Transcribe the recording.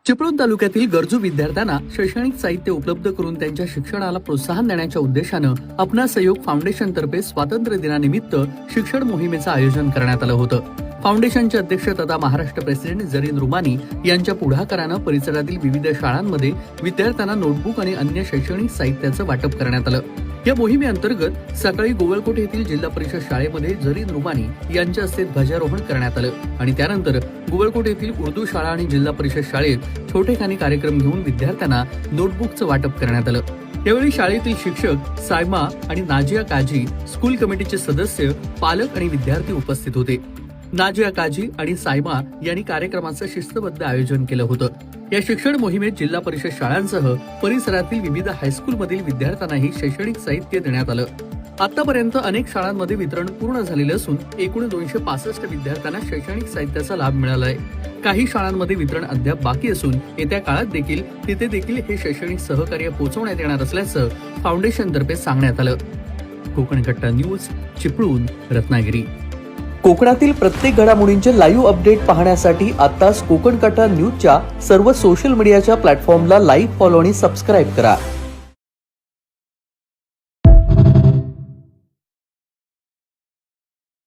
चिपळूण तालुक्यातील गरजू विद्यार्थ्यांना शैक्षणिक साहित्य उपलब्ध करून त्यांच्या शिक्षणाला प्रोत्साहन देण्याच्या उद्देशानं अपना सहयोग फाउंडेशनतर्फे स्वातंत्र्य दिनानिमित्त शिक्षण मोहिमेचं आयोजन करण्यात आलं होतं. फाउंडेशनचे अध्यक्ष तथा महाराष्ट्र प्रेसिडेंट जरीन रुमानी यांच्या पुढाकारानं परिसरातील विविध शाळांमध्ये विद्यार्थ्यांना नोटबुक आणि अन्य शैक्षणिक साहित्याचं वाटप करण्यात आलं. या मोहिमेअंतर्गत सकाळी गोवळकोट येथील जिल्हा परिषद शाळेमध्ये जरीन रुमानी यांच्या हस्ते ध्वजारोहण करण्यात आलं आणि त्यानंतर गोवळकोट येथील उर्दू शाळा आणि जिल्हा परिषद शाळेत छोटेखानी कार्यक्रम घेऊन विद्यार्थ्यांना नोटबुकचं वाटप करण्यात आलं. यावेळी शाळेतील शिक्षक, सायमा आणि नाजिया काजी, स्कूल कमिटीचे सदस्य, पालक आणि विद्यार्थी उपस्थित होते. नाजिया काजी आणि सायमा यांनी कार्यक्रमाचं शिस्तबद्ध आयोजन केलं होतं. या शिक्षण मोहिमेत जिल्हा परिषद शाळांसह परिसरातील विविध हायस्कूलमधील विद्यार्थ्यांनाही शैक्षणिक साहित्य देण्यात आलं. आतापर्यंत अनेक शाळांमध्ये वितरण पूर्ण झालेलं असून एकूण 265 विद्यार्थ्यांना शैक्षणिक साहित्याचा लाभ मिळाला आहे. काही शाळांमध्ये वितरण अद्याप बाकी असून येत्या काळात देखील तिथे देखील हे शैक्षणिक सहकार्य पोहोचवण्यात येणार असल्याचं फाउंडेशनतर्फे सांगण्यात आलं. कोकण कट्टा न्यूज, चिपळूण, रत्नागिरी. कोकणातील प्रत्येक घडामोडींचे लाईव्ह अपडेट पाहण्यासाठी आताच कोकण कट्टा न्यूजच्या सर्व सोशल मीडियाच्या प्लॅटफॉर्मला लाईक, फॉलो आणि सबस्क्राईब करा.